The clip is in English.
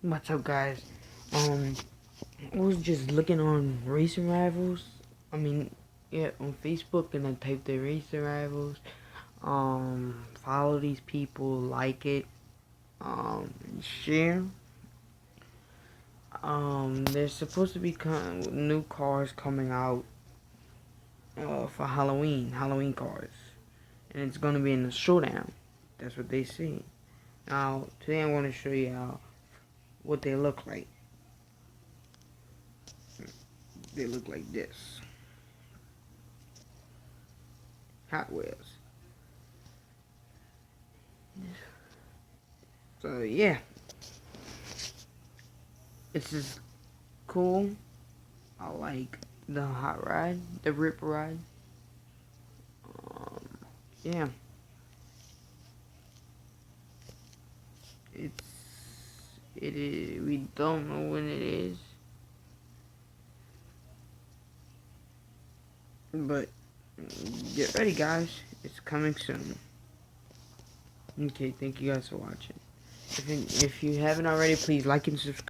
What's up, guys? I was just looking on Racing Rivals. On Facebook, and I typed in Racing Rivals. Follow these people, like it, share. There's supposed to be new cars coming out for Halloween cars, and it's gonna be in the showdown. That's what they say. Now, today I want to show you what they look like. They look like this. Hot Wheels. So yeah, it's just cool. I like the hot ride, the rip ride. Um, yeah, it is. We don't know when it is, but get ready, guys. It's coming soon. Okay, thank you guys for watching. If you haven't already, please like and subscribe.